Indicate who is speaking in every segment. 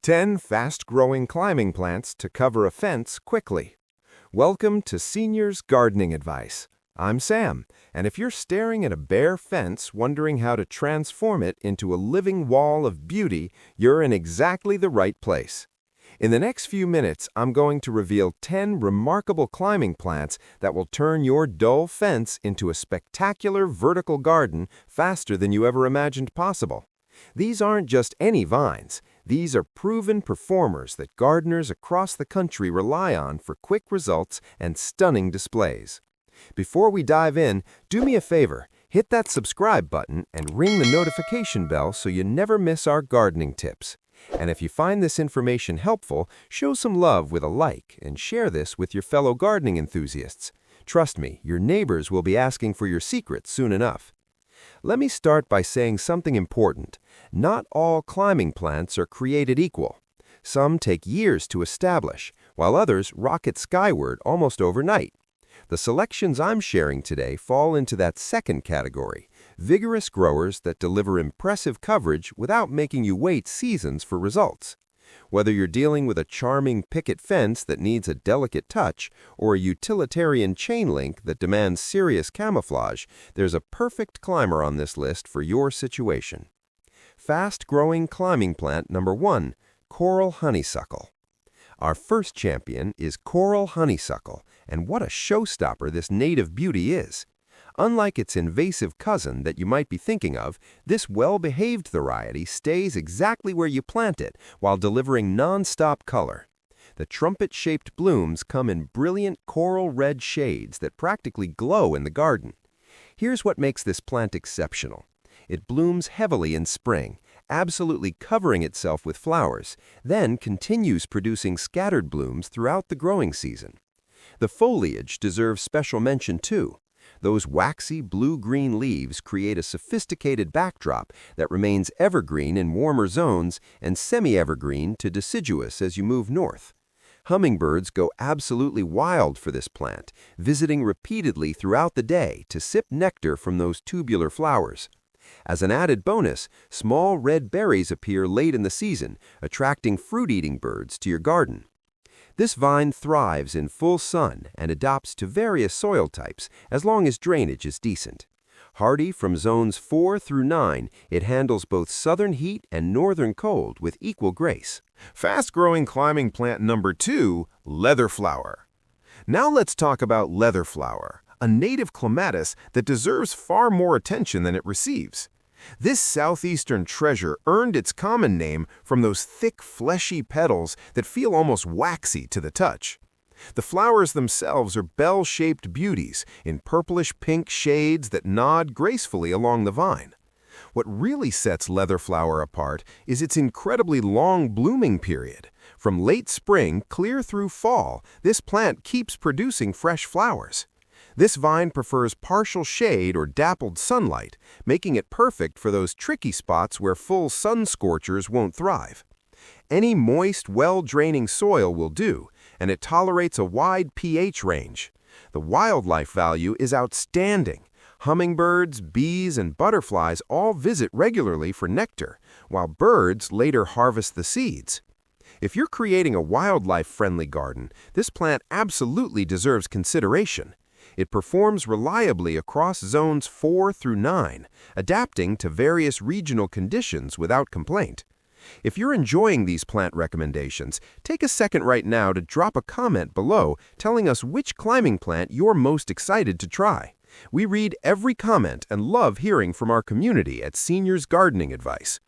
Speaker 1: 10 fast-growing climbing plants to cover a fence quickly. Welcome to Seniors Gardening Advice. I'm Sam, and if you're staring at a bare fence wondering how to transform it into a living wall of beauty, you're in exactly the right place. In the next few minutes, I'm going to reveal 10 remarkable climbing plants that will turn your dull fence into a spectacular vertical garden faster than you ever imagined possible. These aren't just any vines. These are proven performers that gardeners across the country rely on for quick results and stunning displays. Before we dive in, do me a favor, hit that subscribe button and ring the notification bell so you never miss our gardening tips. And if you find this information helpful, show some love with a like and share this with your fellow gardening enthusiasts. Trust me, your neighbors will be asking for your secrets soon enough. Let me start by saying something important. Not all climbing plants are created equal. Some take years to establish, while others rocket skyward almost overnight. The selections I'm sharing today fall into that second category, vigorous growers that deliver impressive coverage without making you wait seasons for results. Whether you're dealing with a charming picket fence that needs a delicate touch or a utilitarian chain link that demands serious camouflage, there's a perfect climber on this list for your situation. Fast-growing climbing plant number 1, coral honeysuckle. Our first champion is coral honeysuckle, and what a showstopper this native beauty is. Unlike its invasive cousin that you might be thinking of, this well-behaved variety stays exactly where you plant it while delivering non-stop color. The trumpet-shaped blooms come in brilliant coral red shades that practically glow in the garden. Here's what makes this plant exceptional. It blooms heavily in spring, absolutely covering itself with flowers, then continues producing scattered blooms throughout the growing season. The foliage deserves special mention too. Those waxy blue-green leaves create a sophisticated backdrop that remains evergreen in warmer zones and semi-evergreen to deciduous as you move north. Hummingbirds go absolutely wild for this plant, visiting repeatedly throughout the day to sip nectar from those tubular flowers. As an added bonus, small red berries appear late in the season, attracting fruit-eating birds to your garden. This vine thrives in full sun and adapts to various soil types as long as drainage is decent. Hardy from zones 4 through 9, it handles both southern heat and northern cold with equal grace.
Speaker 2: Fast-growing climbing plant number 2, Leatherflower. Now let's talk about Leatherflower, a native clematis that deserves far more attention than it receives. This southeastern treasure earned its common name from those thick, fleshy petals that feel almost waxy to the touch. The flowers themselves are bell-shaped beauties in purplish-pink shades that nod gracefully along the vine. What really sets Leatherflower apart is its incredibly long blooming period. From late spring clear through fall, this plant keeps producing fresh flowers. This vine prefers partial shade or dappled sunlight, making it perfect for those tricky spots where full sun scorchers won't thrive. Any moist, well-draining soil will do, and it tolerates a wide pH range. The wildlife value is outstanding. Hummingbirds, bees, and butterflies all visit regularly for nectar, while birds later harvest the seeds. If you're creating a wildlife-friendly garden, this plant absolutely deserves consideration. It performs reliably across zones 4 through 9, adapting to various regional conditions without complaint. If you're enjoying these plant recommendations, take a second right now to drop a comment below telling us which climbing plant you're most excited to try. We read every comment and love hearing from our community at Seniors Gardening Advice.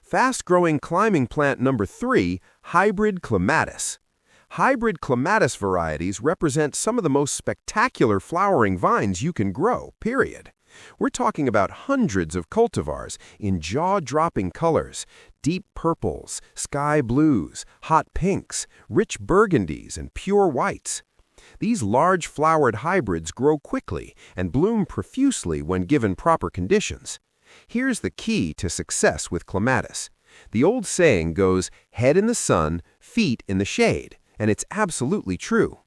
Speaker 2: Fast-growing climbing plant number 3, hybrid clematis. Hybrid clematis varieties represent some of the most spectacular flowering vines you can grow, period. We're talking about hundreds of cultivars in jaw-dropping colors, deep purples, sky blues, hot pinks, rich burgundies, and pure whites. These large-flowered hybrids grow quickly and bloom profusely when given proper conditions. Here's the key to success with clematis. The old saying goes, head in the sun, feet in the shade. And it's absolutely true.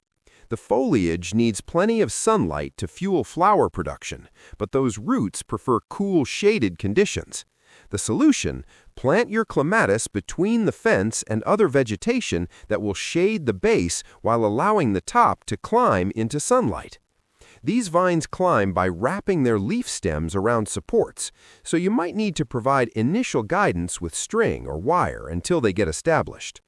Speaker 2: The foliage needs plenty of sunlight to fuel flower production, but those roots prefer cool, shaded conditions.
Speaker 1: The solution: plant your clematis between the fence and other vegetation that will shade the base while allowing the top to climb into sunlight. These vines climb by wrapping their leaf stems around supports, so you might need to provide initial guidance with string or wire until they get established.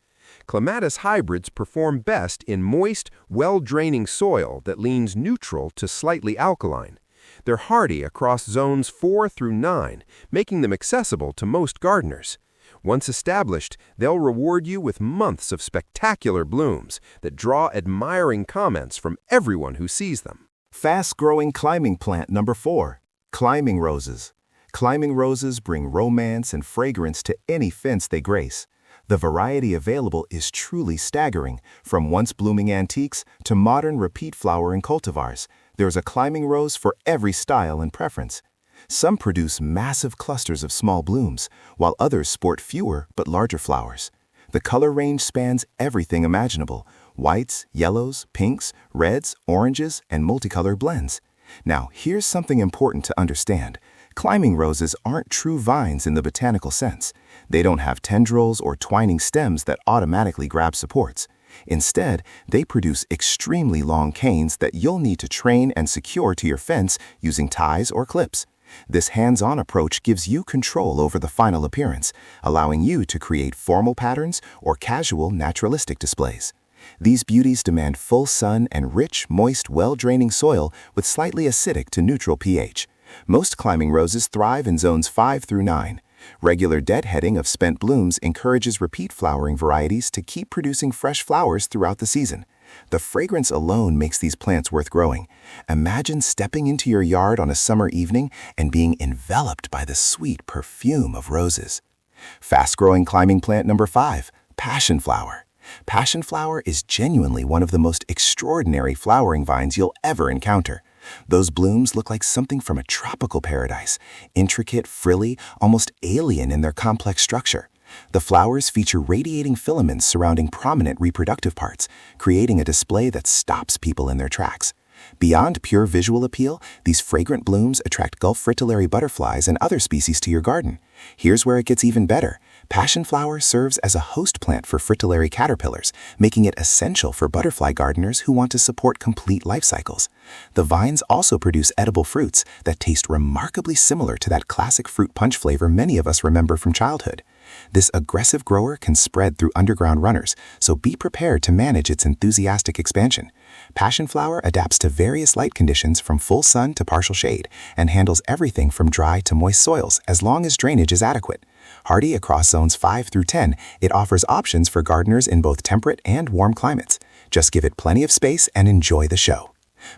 Speaker 1: Clematis hybrids perform best in moist, well-draining soil that leans neutral to slightly alkaline. They're hardy across zones 4 through 9, making them accessible to most gardeners. Once established, they'll reward you with months of spectacular blooms that draw admiring comments from everyone who sees them.
Speaker 3: Fast-growing climbing plant number 4, climbing roses. Climbing roses bring romance and fragrance to any fence they grace. The variety available is truly staggering, from once-blooming antiques to modern repeat-flowering cultivars. There's a climbing rose for every style and preference. Some produce massive clusters of small blooms, while others sport fewer but larger flowers. The color range spans everything imaginable: whites, yellows, pinks, reds, oranges, and multicolored blends. Now, here's something important to understand. Climbing roses aren't true vines in the botanical sense. They don't have tendrils or twining stems that automatically grab supports. Instead, they produce extremely long canes that you'll need to train and secure to your fence using ties or clips. This hands-on approach gives you control over the final appearance, allowing you to create formal patterns or casual naturalistic displays. These beauties demand full sun and rich, moist, well-draining soil with slightly acidic to neutral pH. Most climbing roses thrive in zones 5 through 9. Regular deadheading of spent blooms encourages repeat flowering varieties to keep producing fresh flowers throughout the season. The fragrance alone makes these plants worth growing. Imagine stepping into your yard on a summer evening and being enveloped by the sweet perfume of roses. Fast-growing climbing plant number 5, passion flower. Passion flower is genuinely one of the most extraordinary flowering vines you'll ever encounter. Those blooms look like something from a tropical paradise, intricate, frilly, almost alien in their complex structure. The flowers feature radiating filaments surrounding prominent reproductive parts, creating a display that stops people in their tracks. Beyond pure visual appeal, these fragrant blooms attract Gulf fritillary butterflies and other species to your garden. Here's where it gets even better. Passion flower serves as a host plant for fritillary caterpillars, making it essential for butterfly gardeners who want to support complete life cycles. The vines also produce edible fruits that taste remarkably similar to that classic fruit punch flavor many of us remember from childhood. This aggressive grower can spread through underground runners, so be prepared to manage its enthusiastic expansion. Passion flower adapts to various light conditions from full sun to partial shade and handles everything from dry to moist soils as long as drainage is adequate. Hardy across zones 5 through 10, it offers options for gardeners in both temperate and warm climates. Just give it plenty of space and enjoy the show.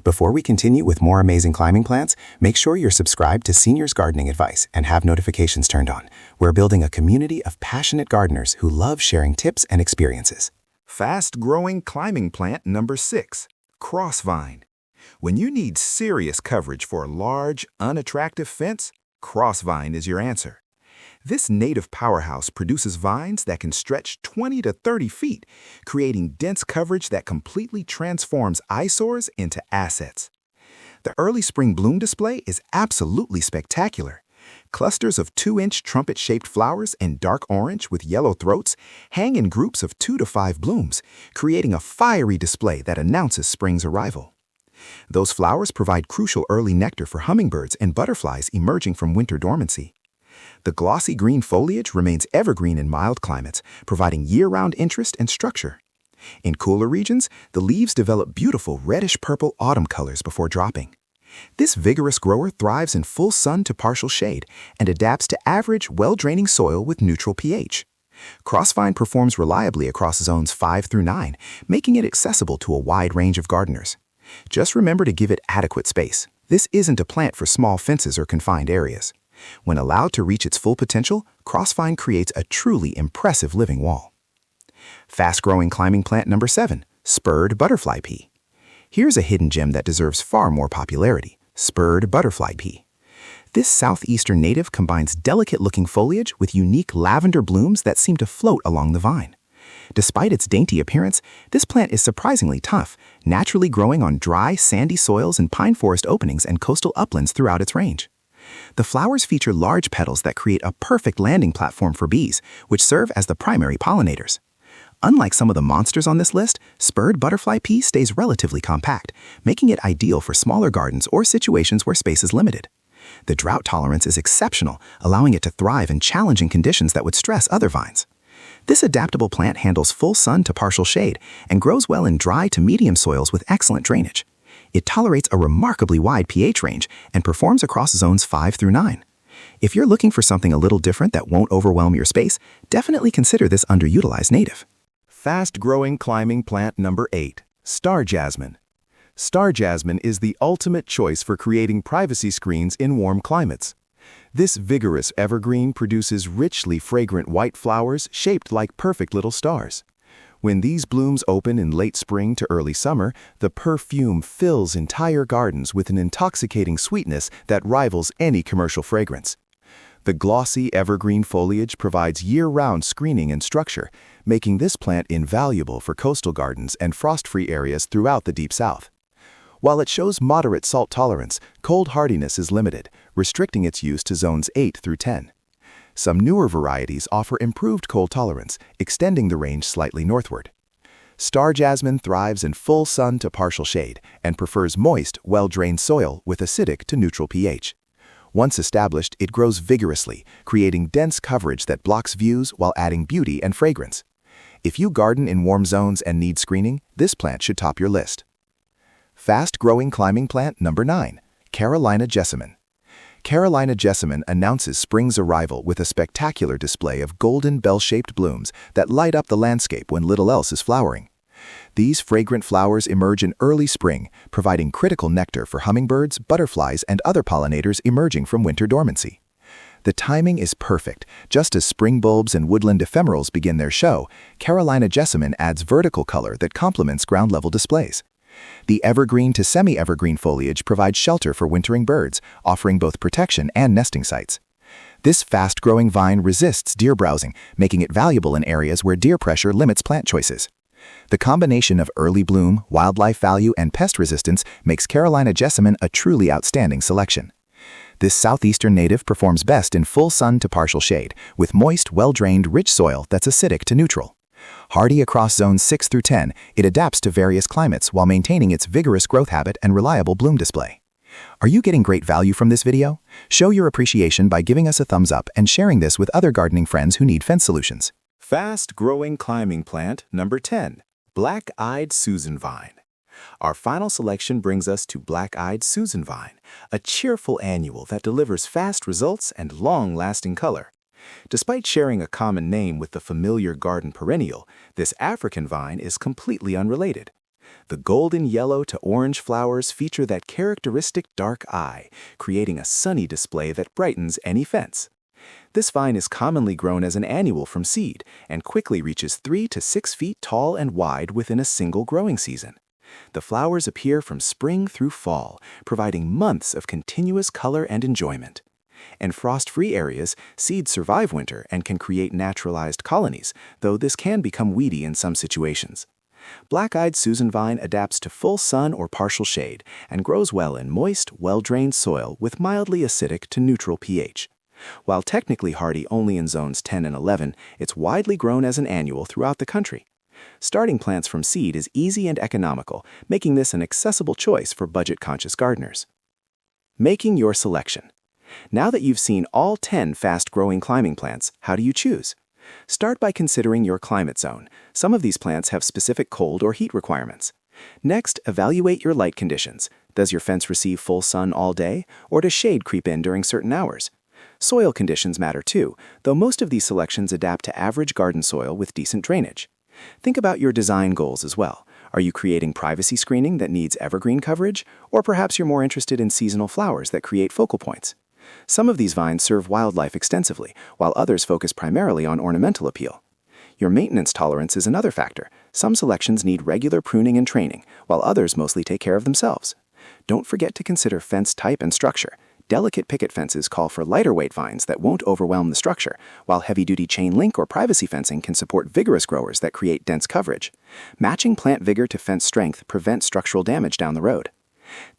Speaker 3: Before we continue with more amazing climbing plants, make sure you're subscribed to Seniors Gardening Advice and have notifications turned on. We're building a community of passionate gardeners who love sharing tips and experiences.
Speaker 2: Fast-growing climbing plant number 6, Crossvine. When you need serious coverage for a large, unattractive fence, Crossvine is your answer. This native powerhouse produces vines that can stretch 20 to 30 feet, creating dense coverage that completely transforms eyesores into assets. The early spring bloom display is absolutely spectacular. Clusters of 2-inch trumpet-shaped flowers in dark orange with yellow throats hang in groups of 2 to 5 blooms, creating a fiery display that announces spring's arrival. Those flowers provide crucial early nectar for hummingbirds and butterflies emerging from winter dormancy. The glossy green foliage remains evergreen in mild climates, providing year-round interest and structure. In cooler regions, the leaves develop beautiful reddish-purple autumn colors before dropping. This vigorous grower thrives in full sun to partial shade and adapts to average, well-draining soil with neutral pH. Crossvine performs reliably across zones 5 through 9, making it accessible to a wide range of gardeners. Just remember to give it adequate space. This isn't a plant for small fences or confined areas. When allowed to reach its full potential, Crossvine creates a truly impressive living wall. Fast-growing climbing plant number 7, Spurred butterfly pea. Here's a hidden gem that deserves far more popularity: Spurred butterfly pea. This southeastern native combines delicate-looking foliage with unique lavender blooms that seem to float along the vine. Despite its dainty appearance, this plant is surprisingly tough, naturally growing on dry, sandy soils and pine forest openings and coastal uplands throughout its range.
Speaker 3: The flowers feature large petals that create a perfect landing platform for bees, which serve as the primary pollinators. Unlike some of the monsters on this list, spurred butterfly pea stays relatively compact, making it ideal for smaller gardens or situations where space is limited. The drought tolerance is exceptional, allowing it to thrive in challenging conditions that would stress other vines. This adaptable plant handles full sun to partial shade and grows well in dry to medium soils with excellent drainage. It tolerates a remarkably wide pH range and performs across zones 5 through 9. If you're looking for something a little different that won't overwhelm your space, definitely consider this underutilized native.
Speaker 1: Fast-growing climbing plant number 8, star jasmine. Star jasmine is the ultimate choice for creating privacy screens in warm climates. This vigorous evergreen produces richly fragrant white flowers shaped like perfect little stars. When these blooms open in late spring to early summer, the perfume fills entire gardens with an intoxicating sweetness that rivals any commercial fragrance. The glossy evergreen foliage provides year-round screening and structure, making this plant invaluable for coastal gardens and frost-free areas throughout the Deep South. While it shows moderate salt tolerance, cold hardiness is limited, restricting its use to zones 8 through 10. Some newer varieties offer improved cold tolerance, extending the range slightly northward. Star jasmine thrives in full sun to partial shade and prefers moist, well-drained soil with acidic to neutral pH. Once established, it grows vigorously, creating dense coverage that blocks views while adding beauty and fragrance. If you garden in warm zones and need screening, this plant should top your list. Fast-growing climbing plant number 9, Carolina jessamine. Carolina jessamine announces spring's arrival with a spectacular display of golden bell-shaped blooms that light up the landscape when little else is flowering. These fragrant flowers emerge in early spring, providing critical nectar for hummingbirds, butterflies, and other pollinators emerging from winter dormancy. The timing is perfect. Just as spring bulbs and woodland ephemerals begin their show, Carolina jessamine adds vertical color that complements ground-level displays. The evergreen to semi-evergreen foliage provides shelter for wintering birds, offering both protection and nesting sites. This fast-growing vine resists deer browsing, making it valuable in areas where deer pressure limits plant choices. The combination of early bloom, wildlife value, and pest resistance makes Carolina jessamine a truly outstanding selection. This southeastern native performs best in full sun to partial shade, with moist, well-drained, rich soil that's acidic to neutral. Hardy across zones 6 through 10, it adapts to various climates while maintaining its vigorous growth habit and reliable bloom display. Are you getting great value from this video? Show your appreciation by giving us a thumbs up and sharing this with other gardening friends who need fence solutions. Fast-growing climbing plant number 10, Blackeyed Susan vine. Our final selection brings us to Blackeyed Susan vine, a cheerful annual that delivers fast results and long-lasting color. Despite sharing a common name with the familiar garden perennial, this African vine is completely unrelated. The golden yellow to orange flowers feature that characteristic dark eye, creating a sunny display that brightens any fence. This vine is commonly grown as an annual from seed and quickly reaches 3 to 6 feet tall and wide within a single growing season. The flowers appear from spring through fall, providing months of continuous color and enjoyment. In frost-free areas, seeds survive winter and can create naturalized colonies, though this can become weedy in some situations. Blackeyed Susan vine adapts to full sun or partial shade and grows well in moist, well-drained soil with mildly acidic to neutral pH. While technically hardy only in zones 10 and 11, it's widely grown as an annual throughout the country. Starting plants from seed is easy and economical, making this an accessible choice for budget-conscious gardeners. Making your selection. Now that you've seen all 10 fast-growing climbing plants, how do you choose? Start by considering your climate zone. Some of these plants have specific cold or heat requirements. Next, evaluate your light conditions. Does your fence receive full sun all day, or does shade creep in during certain hours? Soil conditions matter too, though most of these selections adapt to average garden soil with decent drainage. Think about your design goals as well. Are you creating privacy screening that needs evergreen coverage, or perhaps you're more interested in seasonal flowers that create focal points? Some of these vines serve wildlife extensively, while others focus primarily on ornamental appeal. Your maintenance tolerance is another factor. Some selections need regular pruning and training, while others mostly take care of themselves. Don't forget to consider fence type and structure. Delicate picket fences call for lighter weight vines that won't overwhelm the structure, while heavy-duty chain link or privacy fencing can support vigorous growers that create dense coverage. Matching plant vigor to fence strength prevents structural damage down the road.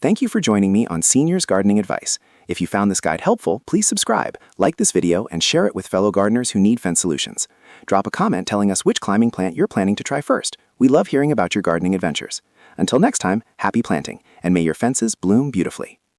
Speaker 1: Thank you for joining me on Seniors Gardening Advice.
Speaker 4: If you found this guide helpful, please subscribe, like this video, and share it with fellow gardeners who need fence solutions. Drop a comment telling us which climbing plant you're planning to try first. We love hearing about your gardening adventures. Until next time, happy planting, and may your fences bloom beautifully.